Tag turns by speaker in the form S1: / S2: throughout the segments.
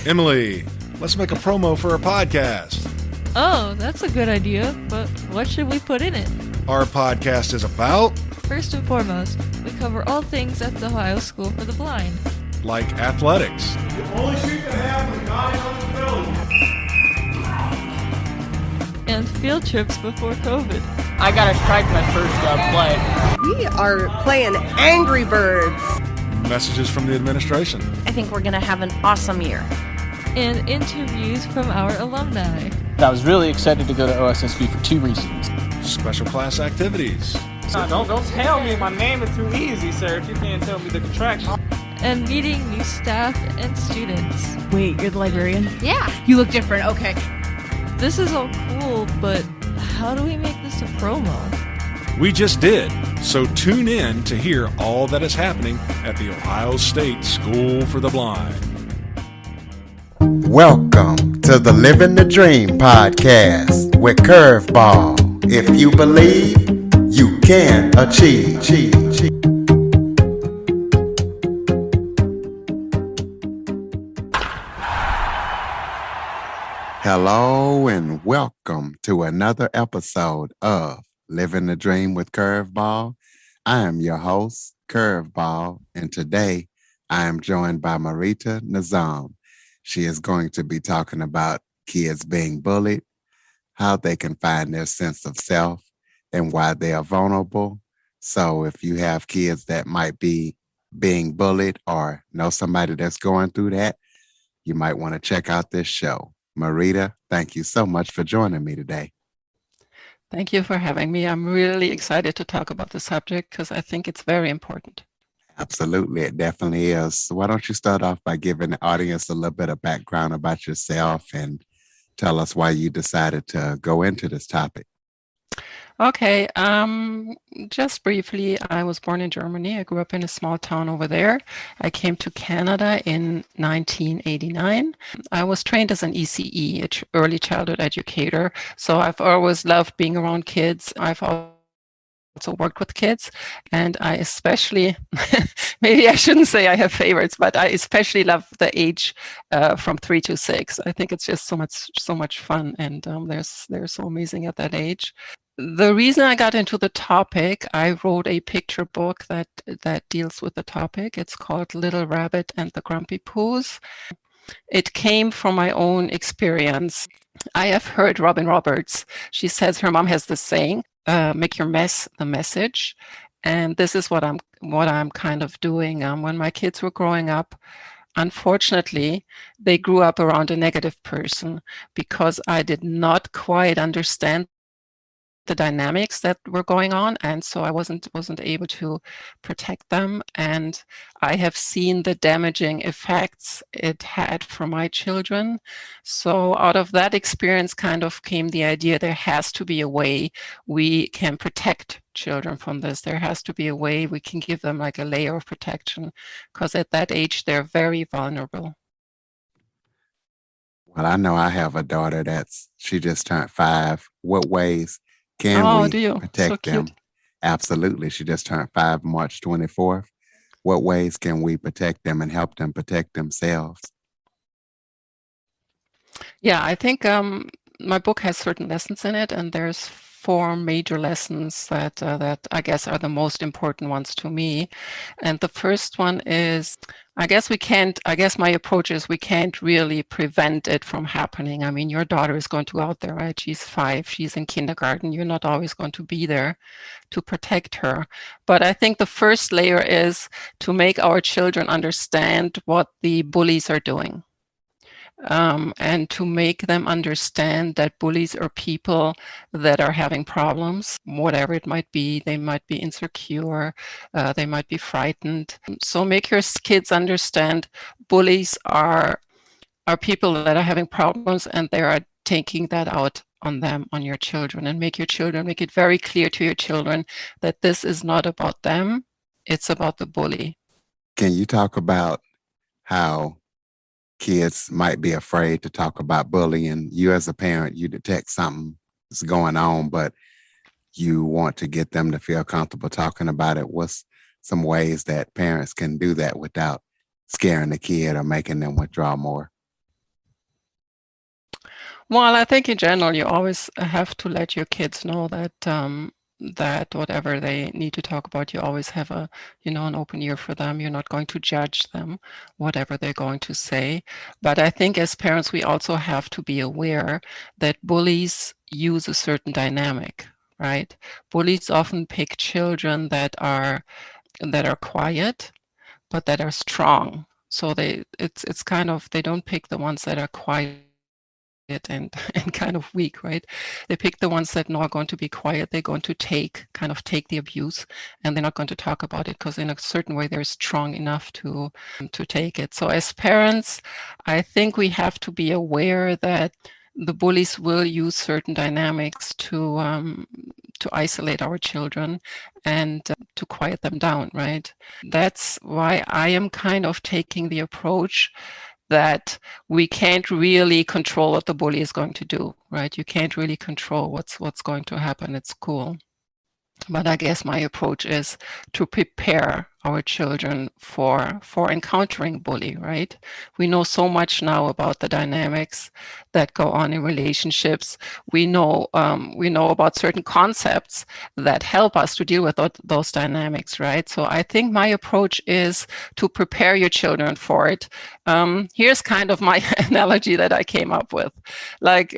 S1: Emily, let's make a promo for our podcast.
S2: Oh, that's a good idea, but what should we put in it?
S1: Our podcast is about,
S2: First and foremost, we cover all things at the Ohio School for the Blind.
S1: like athletics,
S3: The only street that has a guy on the village.
S2: And field trips before COVID.
S4: I got a strike my first play.
S5: We are playing Angry Birds.
S1: messages from the administration,
S6: I think we're going to have an awesome year.
S2: And interviews from our alumni.
S4: I was really excited to go to OSSV for two reasons.
S1: special class activities,
S7: Don't tell me my name is too easy, sir, if you can't tell me the contraction.
S2: And meeting new staff and students.
S5: Wait, you're the librarian?
S6: Yeah.
S5: You look different. Okay.
S2: This is all cool, but how do we make this a promo?
S1: We just did. So tune in to hear all that is happening at the Ohio State School for the Blind.
S8: Welcome to the Living the Dream podcast with Curveball. If you believe, you can achieve. Hello and welcome to another episode of Living the Dream with Curveball. I am your host, Curveball, and today I am joined by Marita Nizam. She is going to be talking about kids being bullied, how they can find their sense of self, and why they are vulnerable. So if you have kids that might be being bullied or know somebody that's going through that, you might want to check out this show. Marita, thank you so much for joining me today.
S9: Thank you for having me. I'm really excited to talk about the subject because I think it's very important.
S8: Absolutely, it definitely is. So why don't you start off by giving the audience a little bit of background about yourself and tell us why you decided to go into this topic.
S9: Okay, just briefly, I was born in Germany. I grew up in a small town over there. I came to Canada in 1989. I was trained as an ECE, early childhood educator. So I've always loved being around kids. I've also worked with kids, and I especially, maybe I shouldn't say I have favorites, but I especially love the age from 3 to 6. I think it's just so much fun, and they're so amazing at that age. The reason I got into the topic, I wrote a picture book that deals with the topic. It's called Little Rabbit and the Grumpy Poos. It came from my own experience. I have heard Robin Roberts. She says her mom has this saying, make your mess the message. And this is what I'm kind of doing. When my kids were growing up, unfortunately, they grew up around a negative person because I did not quite understand the dynamics that were going on, and so I wasn't able to protect them, and I have seen the damaging effects it had for my children. So out of that experience kind of came the idea there has to be a way we can protect children from this. There has to be a way we can give them like a layer of protection, because at that age they're very vulnerable.
S8: Well, I know I have a daughter she just turned 5. What ways can we protect them? Absolutely. She just turned 5 March 24th. What ways can we protect them and help them protect themselves?
S9: Yeah, I think my book has certain lessons in it, and there's 4 major lessons that I guess are the most important ones to me. And the first one is, I guess my approach is we can't really prevent it from happening. I mean, your daughter is going to go out there, right? She's 5, she's in kindergarten. You're not always going to be there to protect her. But I think the first layer is to make our children understand what the bullies are doing. And to make them understand that bullies are people that are having problems, whatever it might be. They might be insecure, they might be frightened. So make your kids understand bullies are people that are having problems, and they are taking that out on them, on your children, and make it very clear to your children that this is not about them, it's about the bully.
S8: Can you talk about how kids might be afraid to talk about bullying? You as a parent, you detect something is going on, but you want to get them to feel comfortable talking about it. What's some ways that parents can do that without scaring the kid or making them withdraw more?
S9: Well, I think in general, you always have to let your kids know that that whatever they need to talk about, you always have a, an open ear for them. You're not going to judge them, whatever they're going to say. But I think as parents, we also have to be aware that bullies use a certain dynamic, right? Bullies often pick children that are quiet, but that are strong. So it's kind of, they don't pick the ones that are quiet and and kind of weak, right? They pick the ones that are not going to be quiet. They're going to take the abuse, and they're not going to talk about it because in a certain way they're strong enough to take it. So as parents, I think we have to be aware that the bullies will use certain dynamics to isolate our children and to quiet them down, right? That's why I am kind of taking the approach that we can't really control what the bully is going to do, right? You can't really control what's going to happen at school. But I guess my approach is to prepare our children for encountering bully, right? We know so much now about the dynamics that go on in relationships. We know about certain concepts that help us to deal with those dynamics, right? So I think my approach is to prepare your children for it. Here's kind of my analogy that I came up with. Like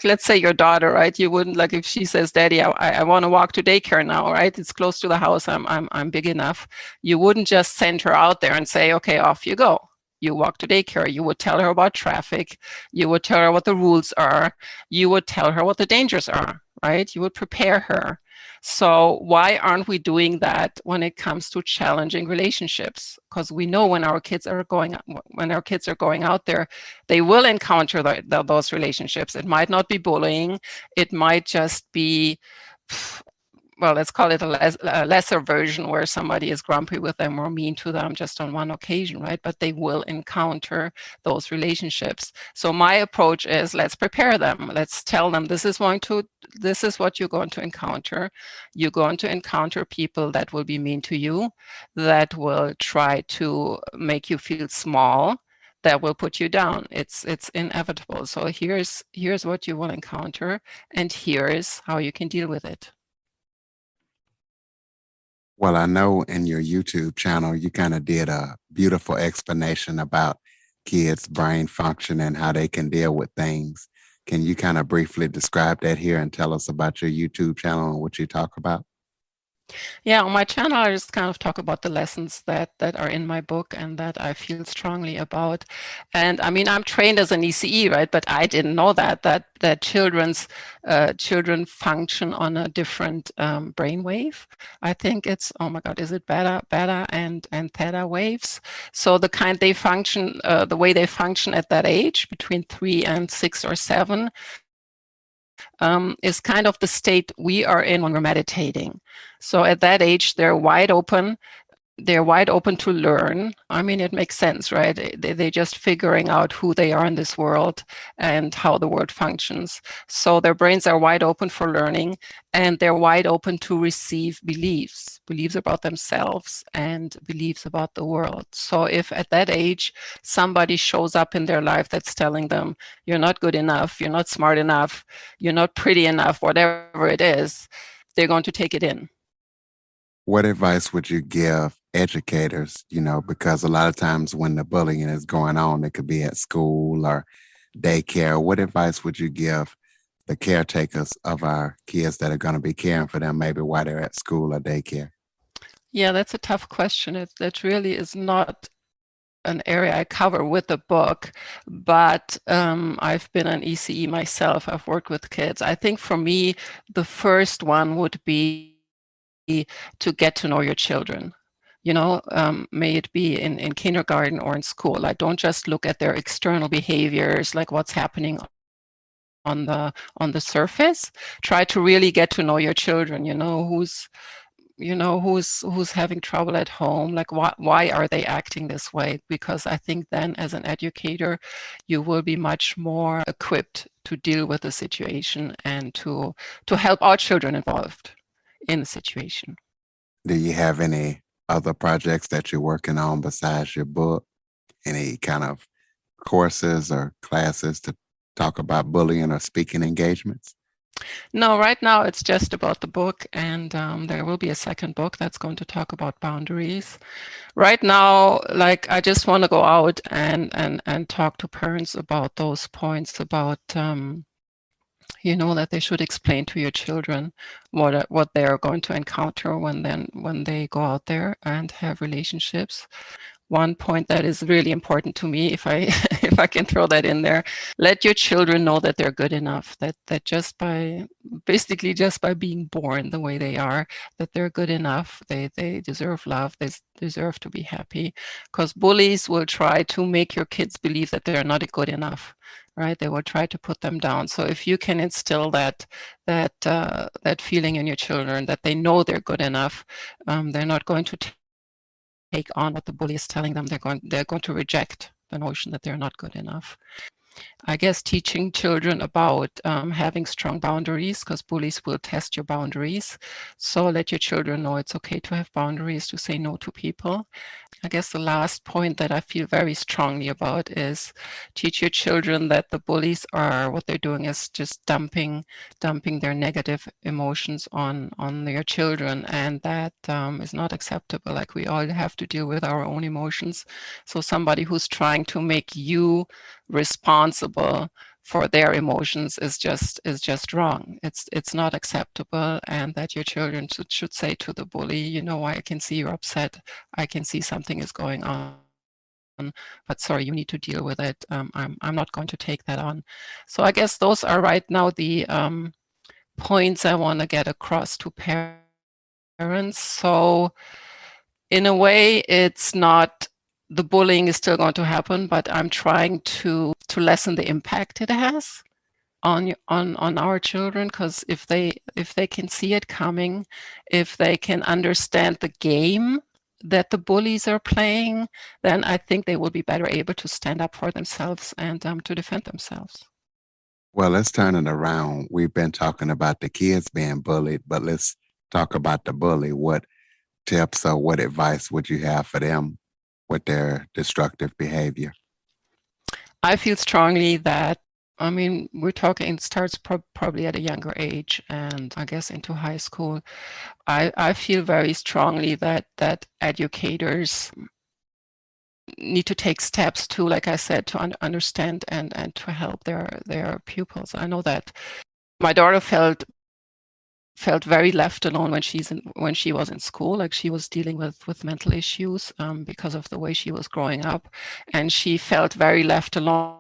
S9: let's say your daughter, right? You wouldn't, like, if she says, "Daddy, I want to walk to daycare now," right? It's close to the house. I'm big enough. You wouldn't just send her out there and say, "Okay, off you go." You walk to daycare. You would tell her about traffic. You would tell her what the rules are. You would tell her what the dangers are, right? You would prepare her. So why aren't we doing that when it comes to challenging relationships? Because we know when our kids are going out there, they will encounter those relationships. It might not be bullying. It might just be, well, let's call it a lesser version where somebody is grumpy with them or mean to them just on one occasion, right? But they will encounter those relationships. So my approach is, let's prepare them. Let's tell them this is what you're going to encounter. You're going to encounter people that will be mean to you, that will try to make you feel small, that will put you down. It's inevitable. So here's what you will encounter, and here's how you can deal with it.
S8: Well, I know in your YouTube channel, you kind of did a beautiful explanation about kids' brain function and how they can deal with things. Can you kind of briefly describe that here and tell us about your YouTube channel and what you talk about?
S9: Yeah, on my channel, I just kind of talk about the lessons that are in my book and that I feel strongly about. And I mean, I'm trained as an ECE, right? But I didn't know that children function on a different brainwave. I think it's, oh my God, is it beta and theta waves? So they function, the way they function at that age, between 3 and 6 or 7, is kind of the state we are in when we're meditating. So at that age, they're wide open. They're wide open to learn. I mean, it makes sense, right? They're just figuring out who they are in this world and how the world functions. So their brains are wide open for learning, and they're wide open to receive beliefs about themselves and beliefs about the world. So if at that age, somebody shows up in their life that's telling them, you're not good enough, you're not smart enough, you're not pretty enough, whatever it is, they're going to take it in.
S8: What advice would you give educators, because a lot of times when the bullying is going on, it could be at school or daycare. What advice would you give the caretakers of our kids that are going to be caring for them, maybe while they're at school or daycare?
S9: Yeah, that's a tough question. That really is not an area I cover with the book, but I've been an ECE myself. I've worked with kids. I think for me, the first one would be to get to know your children. May it be in kindergarten or in school. Like, don't just look at their external behaviors, like what's happening on the surface. Try to really get to know your children. Who's having trouble at home, like why are they acting this way? Because I think then as an educator, you will be much more equipped to deal with the situation and to help our children involved in the situation.
S8: Do you have any other projects that you're working on besides your book? Any kind of courses or classes to talk about bullying or speaking engagements?
S9: No, right now it's just about the book, and there will be a second book that's going to talk about boundaries. Right now, like, I just want to go out and talk to parents about those points about that they should explain to your children what they are going to encounter when they go out there and have relationships. One point that is really important to me, if I if I can throw that in there, let your children know that they're good enough, that just by being born the way they are, that they're good enough, they deserve love, they deserve to be happy, because bullies will try to make your kids believe that they're not good enough, right? They will try to put them down. So if you can instill that feeling in your children that they know they're good enough, they're not going to take on what the bully is telling them. They're going to reject the notion that they're not good enough. I guess teaching children about having strong boundaries, because bullies will test your boundaries. So let your children know it's okay to have boundaries, to say no to people. I guess the last point that I feel very strongly about is teach your children that the bullies what they're doing is just dumping their negative emotions on their children, and that is not acceptable. Like, we all have to deal with our own emotions. So somebody who's trying to make you responsible for their emotions is just wrong. It's not acceptable, and that your children should say to the bully, I can see you're upset. I can see something is going on, but sorry, you need to deal with it. I'm not going to take that on. So I guess those are right now the points I want to get across to parents. So in a way, it's not, the bullying is still going to happen, but I'm trying to lessen the impact it has on our children, because if they can see it coming, if they can understand the game that the bullies are playing, then I think they will be better able to stand up for themselves and to defend themselves.
S8: Well, let's turn it around. We've been talking about the kids being bullied, but let's talk about the bully. What tips or what advice would you have for them with their destructive behavior?
S9: I feel strongly that, we're talking, it starts probably at a younger age, and I guess into high school. I feel very strongly that educators need to take steps to, like I said, to understand and to help their pupils. I know that my daughter felt very left alone when she was in school. Like, she was dealing with mental issues because of the way she was growing up, and she felt very left alone.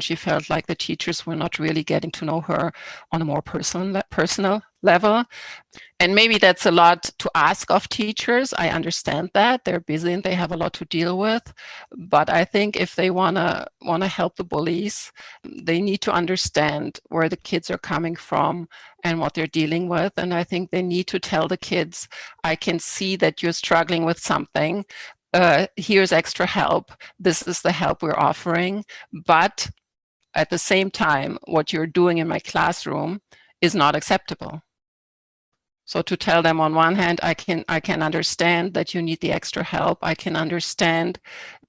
S9: She felt like the teachers were not really getting to know her on a more personal level. And maybe that's a lot to ask of teachers. I understand that they're busy and they have a lot to deal with. But I think if they wanna help the bullies, they need to understand where the kids are coming from and what they're dealing with. And I think they need to tell the kids, I can see that you're struggling with something. Here's extra help. This is the help we're offering. But at the same time, what you're doing in my classroom is not acceptable. So to tell them, on one hand, I can understand that you need the extra help. I can understand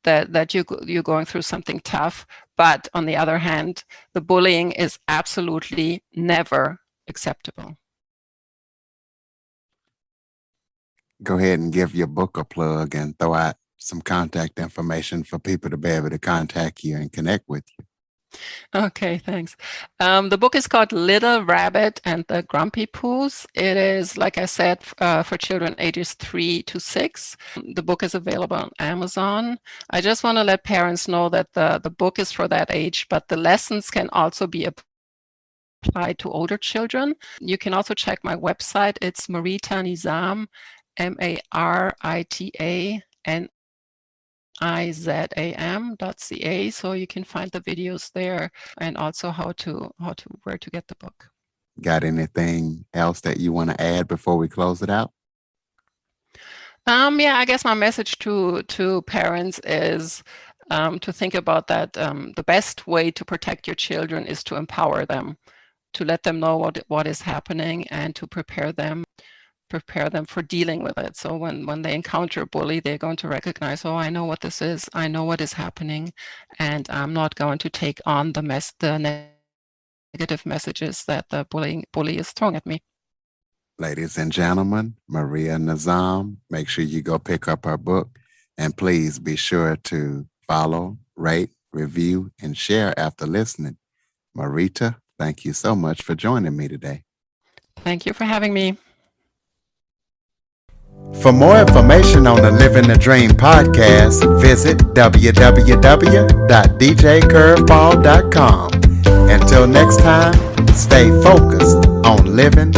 S9: that you're going through something tough. But on the other hand, the bullying is absolutely never acceptable.
S8: Go ahead and give your book a plug and throw out some contact information for people to be able to contact you and connect with you.
S9: Okay, thanks. The book is called Little Rabbit and the Grumpy Poos. It is, like I said, for children ages 3 to 6. The book is available on Amazon. I just want to let parents know that the book is for that age, but the lessons can also be applied to older children. You can also check my website. It's Marita Nizam, MARITANIZAM.ca. So you can find the videos there, and also where to get the book.
S8: Got anything else that you want to add before we close it out?
S9: Yeah, I guess my message to parents is to think about that. The best way to protect your children is to empower them, to let them know what is happening, and to prepare them prepare them for dealing with it. So when they encounter a bully, they're going to recognize, oh, I know what this is, I know what is happening, and I'm not going to take on the negative messages that the bully is throwing at me.
S8: Ladies and gentlemen, Marita Nizam, make sure you go pick up her book, and please be sure to follow, rate, review, and share after listening. Marita, thank you so much for joining me today.
S9: Thank you for having me.
S8: For more information on the Living the Dream podcast, visit www.djcurveball.com. Until next time, stay focused on living